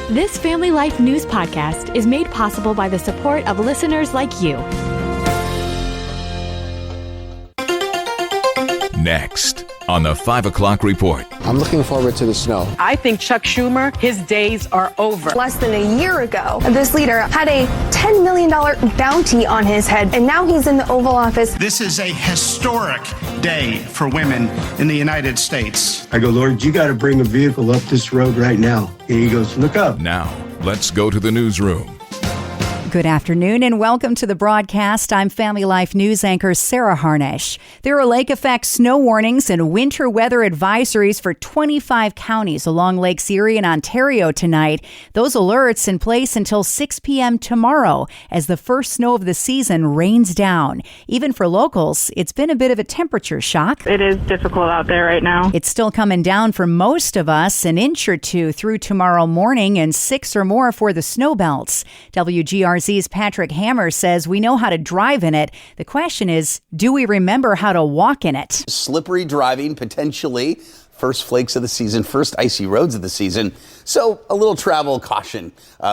This Family Life News podcast is made possible by the support of listeners like you. Next on the 5 o'clock report. I'm looking forward to the snow. I think Chuck Schumer, his days are over. Less than a year ago, this leader had a $10 million bounty on his head, and now he's in the Oval Office. This is a historic day for women in the United States. I go, Lord, you got to bring a vehicle up this road right now. And he goes, look up. Now, let's go to the newsroom. Good afternoon and welcome to the broadcast. I'm Family Life News anchor Sarah Harnish. There are lake effect snow warnings and winter weather advisories for 25 counties along Lakes Erie and Ontario tonight. Those alerts in place until 6 p.m. tomorrow as the first snow of the season rains down. Even for locals, it's been a bit of a temperature shock. It is difficult out there right now. It's still coming down for most of us, an inch or two through tomorrow morning and 6 or more for the snow belts. WGRZ's Patrick Hammer says we know how to drive in it. The question is, do we remember how to walk in it? Slippery driving, potentially. First flakes of the season, first icy roads of the season. So a little travel caution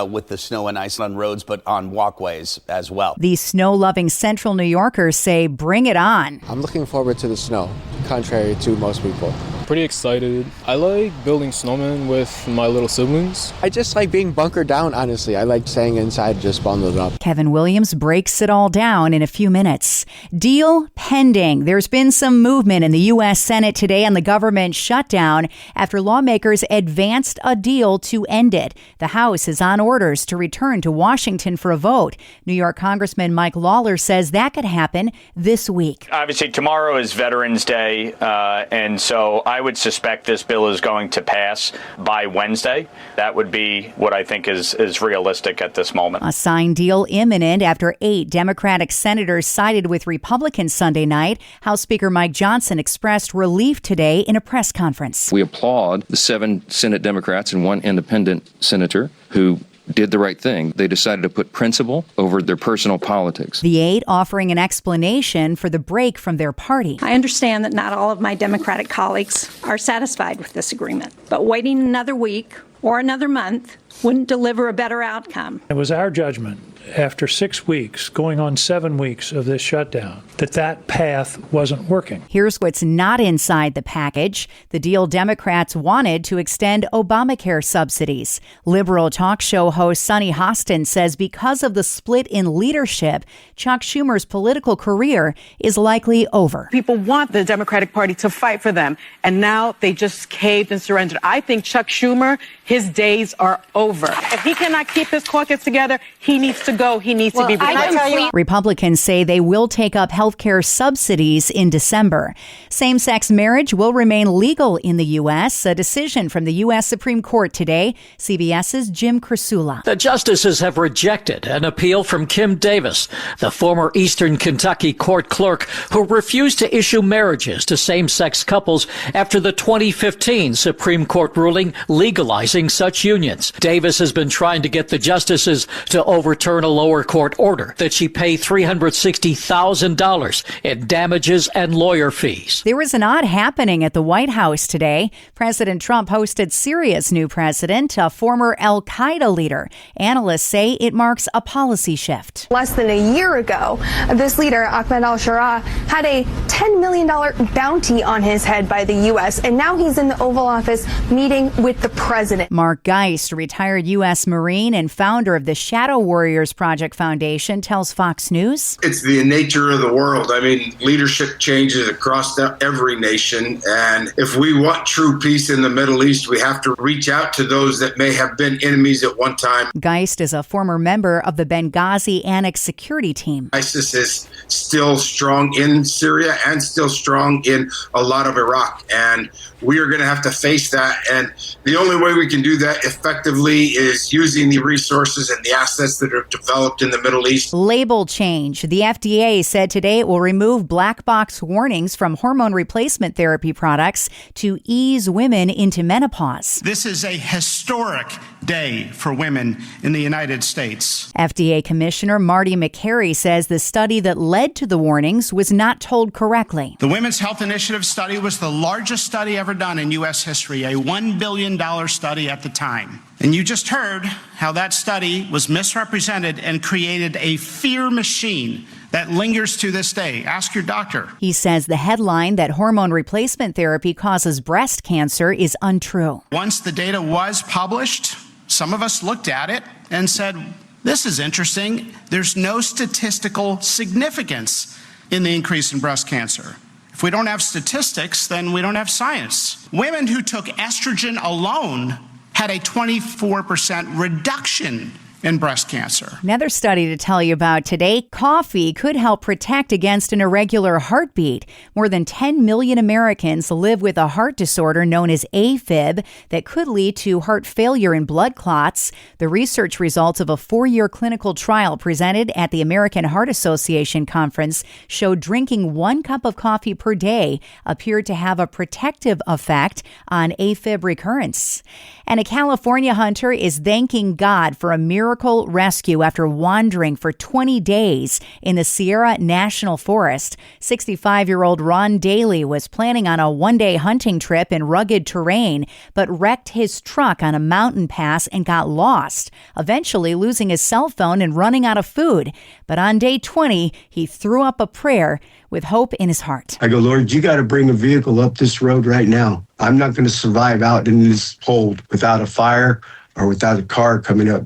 with the snow and ice on roads, but on walkways as well. These snow-loving Central New Yorkers say bring it on. I'm looking forward to the snow, contrary to most people. Pretty excited. I like building snowmen with my little siblings. I just like being bunkered down, honestly. I like staying inside, just bundled up. Kevin Williams breaks it all down in a few minutes. Deal pending. There's been some movement in the U.S. Senate today on the government shutdown after lawmakers advanced a deal to end it. The House is on orders to return to Washington for a vote. New York Congressman Mike Lawler says that could happen this week. Obviously, tomorrow is Veterans Day, and so I would suspect this bill is going to pass by Wednesday. That would be what I think is realistic at this moment. A signed deal imminent after 8 Democratic senators sided with Republicans Sunday night. House Speaker Mike Johnson expressed relief today in a press conference. We applaud the 7 Senate Democrats and 1 independent senator who did the right thing. They decided to put principle over their personal politics. The 8 offering an explanation for the break from their party. I understand that not all of my Democratic colleagues are satisfied with this agreement, but waiting another week or another month wouldn't deliver a better outcome. It was our judgment after 6 weeks, going on 7 weeks of this shutdown, that path wasn't working. Here's what's not inside the package. The deal Democrats wanted to extend Obamacare subsidies. Liberal talk show host Sonny Hostin says because of the split in leadership, Chuck Schumer's political career is likely over. People want the Democratic Party to fight for them, and now they just caved and surrendered. I think Chuck Schumer, his days are over. If he cannot keep his caucus together, he needs to go. He needs to be replaced. Republicans say they will take up health care subsidies in December. Same-sex marriage will remain legal in the U.S., a decision from the U.S. Supreme Court today. CBS's Jim Krasula. The justices have rejected an appeal from Kim Davis, the former Eastern Kentucky court clerk who refused to issue marriages to same-sex couples after the 2015 Supreme Court ruling legalizing such unions. Davis has been trying to get the justices to overturn a lower court order that she pay $360,000 in damages and lawyer fees. There was an odd happening at the White House today. President Trump hosted Syria's new president, a former al-Qaeda leader. Analysts say it marks a policy shift. Less than a year ago, this leader, Ahmed al-Sharaa, had a $10 million bounty on his head by the U.S., and now he's in the Oval Office meeting with the president. Mark Geist, retired U.S. Marine and founder of the Shadow Warriors Project Foundation, tells Fox News. It's the nature of the world. I mean, leadership changes across every nation. And if we want true peace in the Middle East, we have to reach out to those that may have been enemies at one time. Geist is a former member of the Benghazi Annex security team. ISIS is still strong in Syria and still strong in a lot of Iraq. And we are going to have to face that. And the only way we can do that effectively is using the resources and the assets that are developed in the Middle East. Label change. The FDA said today it will remove black box warnings from hormone replacement therapy products to ease women into menopause. This is a historic day for women in the United States. FDA Commissioner Marty McCary says the study that led to the warnings was not told correctly. The Women's Health Initiative study was the largest study ever done in U.S. history, a $1 billion study at the time. And you just heard how that study was misrepresented and created a fear machine that lingers to this day. Ask your doctor. He says the headline that hormone replacement therapy causes breast cancer is untrue. Once the data was published, some of us looked at it and said, this is interesting. There's no statistical significance in the increase in breast cancer. If we don't have statistics, then we don't have science. Women who took estrogen alone had a 24% reduction in breast cancer. Another study to tell you about today, coffee could help protect against an irregular heartbeat. More than 10 million Americans live with a heart disorder known as AFib that could lead to heart failure and blood clots. The research results of a 4-year clinical trial presented at the American Heart Association conference showed drinking 1 cup of coffee per day appeared to have a protective effect on AFib recurrence. And a California hunter is thanking God for a miracle rescue after wandering for 20 days in the Sierra National Forest. 65-year-old Ron Daly was planning on a one-day hunting trip in rugged terrain, but wrecked his truck on a mountain pass and got lost, eventually losing his cell phone and running out of food. But on day 20, he threw up a prayer with hope in his heart. I go, Lord, you got to bring a vehicle up this road right now. I'm not going to survive out in this cold without a fire or without a car coming up.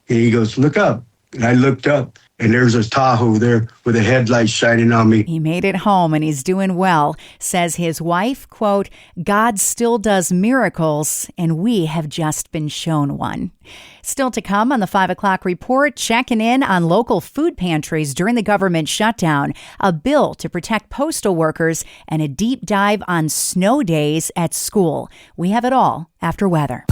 And he goes, look up. And I looked up, and there's a Tahoe there with a headlight shining on me. He made it home, and he's doing well. Says his wife, quote, God still does miracles, and we have just been shown one. Still to come on the 5 o'clock report, checking in on local food pantries during the government shutdown, a bill to protect postal workers, and a deep dive on snow days at school. We have it all after weather.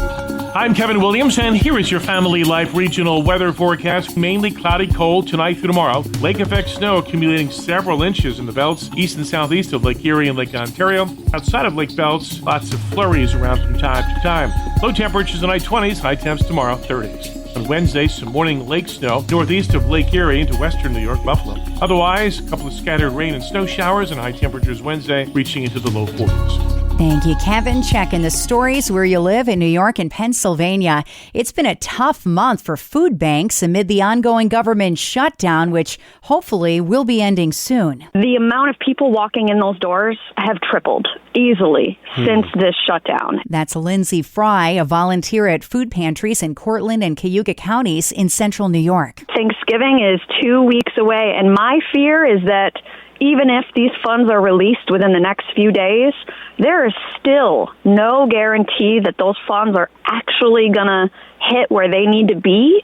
I'm Kevin Williams, and here is your Family Life regional weather forecast. Mainly cloudy, cold tonight through tomorrow. Lake effect snow accumulating several inches in the belts east and southeast of Lake Erie and Lake Ontario. Outside of Lake Belts, lots of flurries around from time to time. Low temperatures tonight 20s, high temps tomorrow 30s. On Wednesday, some morning lake snow northeast of Lake Erie into western New York, Buffalo. Otherwise, a couple of scattered rain and snow showers and high temperatures Wednesday reaching into the low 40s. Thank you, Kevin. Checking the stories where you live in New York and Pennsylvania. It's been a tough month for food banks amid the ongoing government shutdown, which hopefully will be ending soon. The amount of people walking in those doors have tripled easily since this shutdown. That's Lindsay Fry, a volunteer at food pantries in Cortland and Cayuga counties in central New York. Thanksgiving is 2 weeks away, and my fear is that even if these funds are released within the next few days, there is still no guarantee that those funds are actually going to hit where they need to be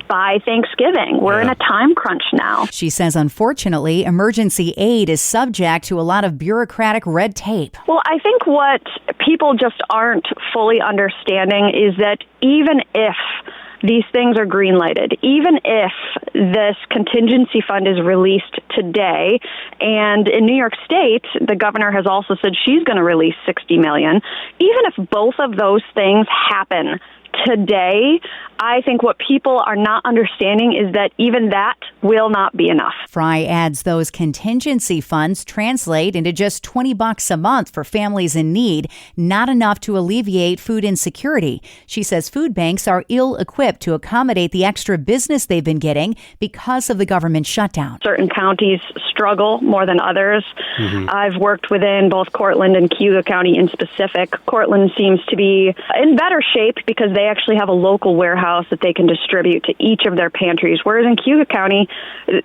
by Thanksgiving. We're in a time crunch now. She says, unfortunately, emergency aid is subject to a lot of bureaucratic red tape. Well, I think what people just aren't fully understanding is that even if these things are green-lighted, even if this contingency fund is released today, and in New York State, the governor has also said she's going to release $60 million. Even if both of those things happen today, I think what people are not understanding is that even that will not be enough. Fry adds those contingency funds translate into just $20 a month for families in need, not enough to alleviate food insecurity. She says food banks are ill-equipped to accommodate the extra business they've been getting because of the government shutdown. Certain counties struggle more than others. I've worked within both Cortland and Cayuga County in specific. Cortland seems to be in better shape because they actually have a local warehouse that they can distribute to each of their pantries, whereas in Cayuga County,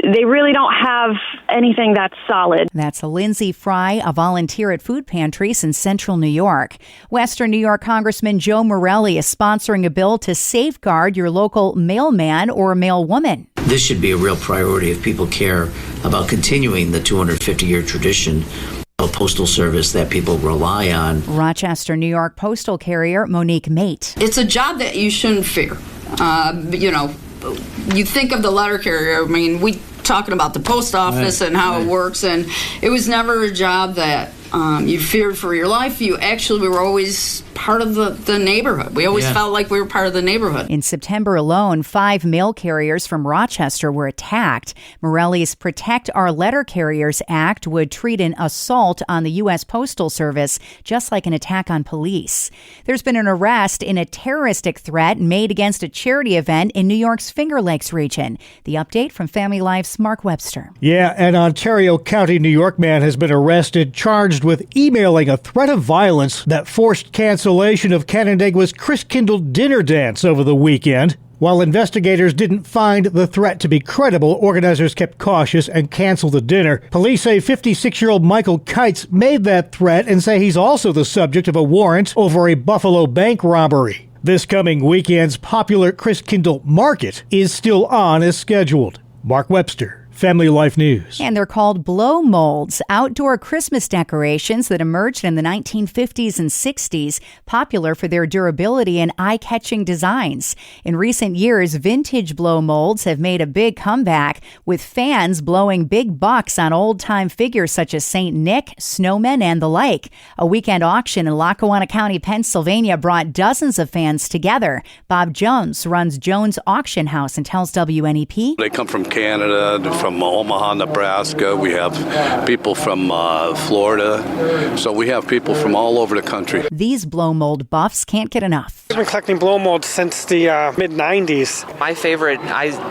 they really don't have anything that's solid. That's Lindsay Fry, a volunteer at food pantries in central New York. Western New York Congressman Joe Morelli is sponsoring a bill to safeguard your local mailman or mailwoman. This should be a real priority if people care about continuing the 250-year tradition of postal service that people rely on. Rochester, New York postal carrier Monique Mate. It's a job that you shouldn't fear. You think of the letter carrier. I mean, we talking about the post office and how it works, and it was never a job that you feared for your life. You actually were always part of the neighborhood. We always felt like we were part of the neighborhood. In September alone, 5 mail carriers from Rochester were attacked. Morelli's Protect Our Letter Carriers Act would treat an assault on the U.S. Postal Service just like an attack on police. There's been an arrest in a terroristic threat made against a charity event in New York's Finger Lakes region. The update from Family Life's Mark Webster. Yeah, an Ontario County, New York man has been arrested, charged with emailing a threat of violence that forced cancellation of Canandaigua's Christkindl dinner dance over the weekend. While investigators didn't find the threat to be credible, organizers kept cautious and canceled the dinner. Police say 56-year-old Michael Kites made that threat and say he's also the subject of a warrant over a Buffalo bank robbery. This coming weekend's popular Christkindl Market is still on as scheduled. Mark Webster, Family Life News. And they're called blow molds, outdoor Christmas decorations that emerged in the 1950s and 60s, popular for their durability and eye-catching designs. In recent years, vintage blow molds have made a big comeback, with fans blowing big bucks on old-time figures such as St. Nick, snowmen, and the like. A weekend auction in Lackawanna County, Pennsylvania brought dozens of fans together. Bob Jones runs Jones Auction House and tells WNEP. They come from Canada, from Omaha, Nebraska. We have people from Florida. So we have people from all over the country. These blow mold buffs can't get enough. I've been collecting blow molds since the mid-90s. My favorite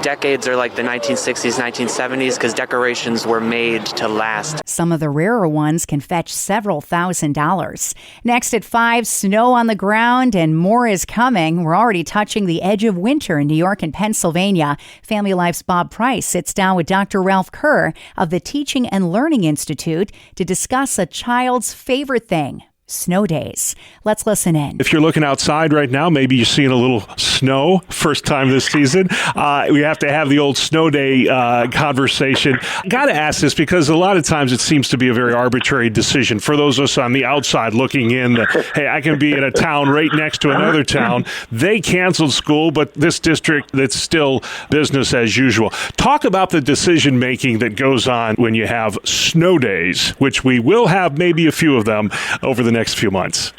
decades are like the 1960s, 1970s, because decorations were made to last. Some of the rarer ones can fetch several $1,000s. Next at 5, snow on the ground and more is coming. We're already touching the edge of winter in New York and Pennsylvania. Family Life's Bob Price sits down with Dr. Ralph Kerr of the Teaching and Learning Institute to discuss a child's favorite thing, snow days. Let's listen in. If you're looking outside right now, maybe you're seeing a little snow, first time this season. We have to have the old snow day conversation. Got to ask this because a lot of times it seems to be a very arbitrary decision. For those of us on the outside looking in, hey, I can be in a town right next to another town. They canceled school, but this district, that's still business as usual. Talk about the decision making that goes on when you have snow days, which we will have maybe a few of them over the next few months.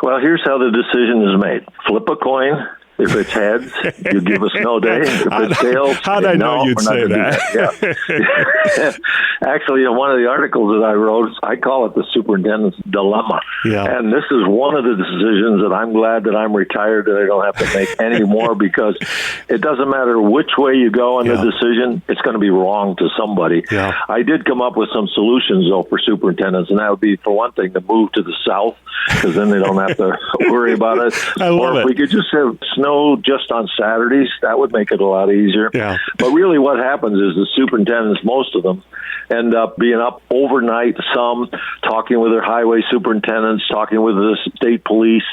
Well, here's how the decision is made. Flip a coin. If it's heads, you give a snow day. If it's tails, how'd I know you'd say that? Yeah. Actually, in one of the articles that I wrote, I call it the superintendent's dilemma. Yeah. And this is one of the decisions that I'm glad that I'm retired, that I don't have to make anymore, because it doesn't matter which way you go in the decision, it's going to be wrong to somebody. Yeah. I did come up with some solutions, though, for superintendents, and that would be, for one thing, to move to the south, because then they don't have to worry about it. Or if we could just have snow just on Saturdays, that would make it a lot easier. Yeah. But really what happens is the superintendents, most of them, end up being up overnight, some talking with their highway superintendents, talking with the state police,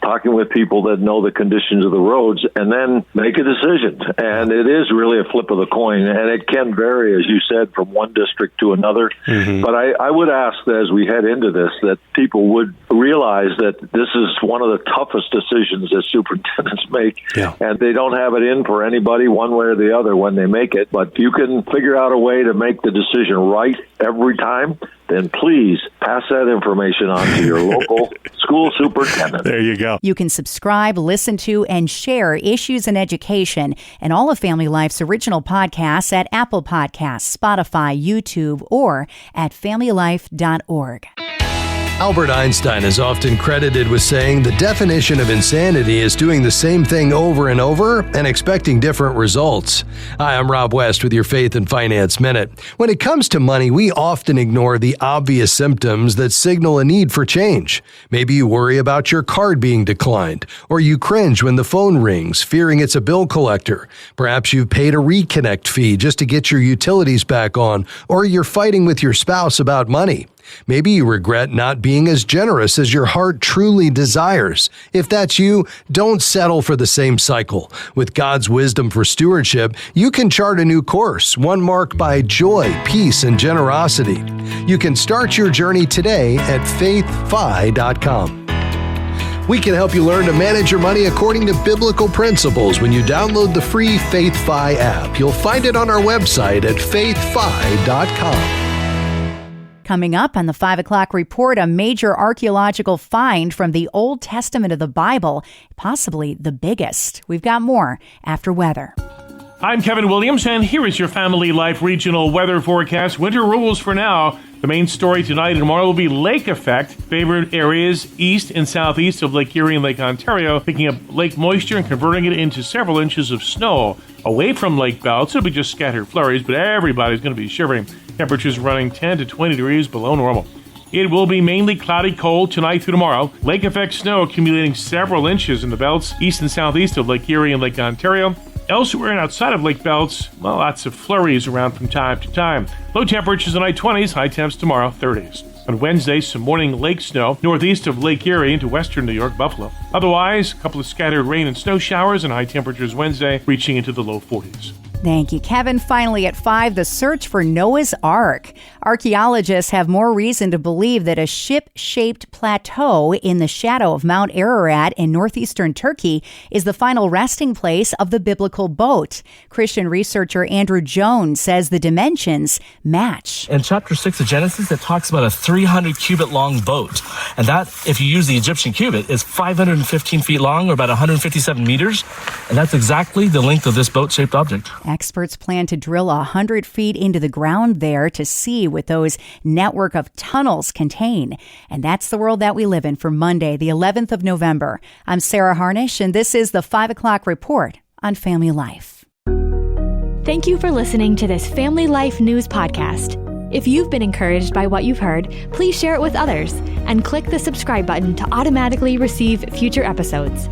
talking with people that know the conditions of the roads, and then make a decision. And it is really a flip of the coin, and it can vary, as you said, from one district to another. Mm-hmm. But I would ask that as we head into this, that people would realize that this is one of the toughest decisions that superintendents make, and they don't have it in for anybody one way or the other when they make it. But if you can figure out a way to make the decision right every time, then please pass that information on to your local school superintendent. There you go. You can subscribe, listen to, and share Issues in Education and all of Family Life's original podcasts at Apple Podcasts, Spotify, YouTube, or at familylife.org. Albert Einstein is often credited with saying the definition of insanity is doing the same thing over and over and expecting different results. Hi, I'm Rob West with your Faith and Finance Minute. When it comes to money, we often ignore the obvious symptoms that signal a need for change. Maybe you worry about your card being declined, or you cringe when the phone rings, fearing it's a bill collector. Perhaps you've paid a reconnect fee just to get your utilities back on, or you're fighting with your spouse about money. Maybe you regret not being as generous as your heart truly desires. If that's you, don't settle for the same cycle. With God's wisdom for stewardship, you can chart a new course, one marked by joy, peace, and generosity. You can start your journey today at faithfi.com. We can help you learn to manage your money according to biblical principles when you download the free FaithFi app. You'll find it on our website at faithfi.com. Coming up on the 5 o'clock report, a major archaeological find from the Old Testament of the Bible, possibly the biggest. We've got more after weather. I'm Kevin Williams, and here is your Family Life regional weather forecast. Winter rules for now. The main story tonight and tomorrow will be lake effect. Favored areas east and southeast of Lake Erie and Lake Ontario, picking up lake moisture and converting it into several inches of snow. Away from lake belts, it'll be just scattered flurries, but everybody's going to be shivering. Temperatures running 10 to 20 degrees below normal. It will be mainly cloudy cold tonight through tomorrow. Lake effect snow accumulating several inches in the belts east and southeast of Lake Erie and Lake Ontario. Elsewhere and outside of lake belts, well, lots of flurries around from time to time. Low temperatures tonight 20s, high temps tomorrow 30s. On Wednesday, some morning lake snow northeast of Lake Erie into western New York, Buffalo. Otherwise, a couple of scattered rain and snow showers and high temperatures Wednesday reaching into the low 40s. Thank you, Kevin. Finally, at 5, the search for Noah's Ark. Archaeologists have more reason to believe that a ship-shaped plateau in the shadow of Mount Ararat in northeastern Turkey is the final resting place of the biblical boat. Christian researcher Andrew Jones says the dimensions match. In chapter 6 of Genesis, it talks about a 300-cubit-long boat. And that, if you use the Egyptian cubit, is 515 feet long, or about 157 meters. And that's exactly the length of this boat-shaped object. Experts plan to drill 100 feet into the ground there to see what those network of tunnels contain. And that's the world that we live in for Monday, the 11th of November. I'm Sarah Harnish, and this is the 5 o'clock report on Family Life. Thank you for listening to this Family Life News podcast. If you've been encouraged by what you've heard, please share it with others and click the subscribe button to automatically receive future episodes.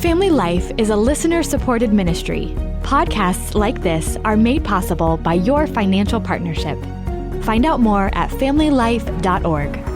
Family Life is a listener-supported ministry. Podcasts like this are made possible by your financial partnership. Find out more at familylife.org.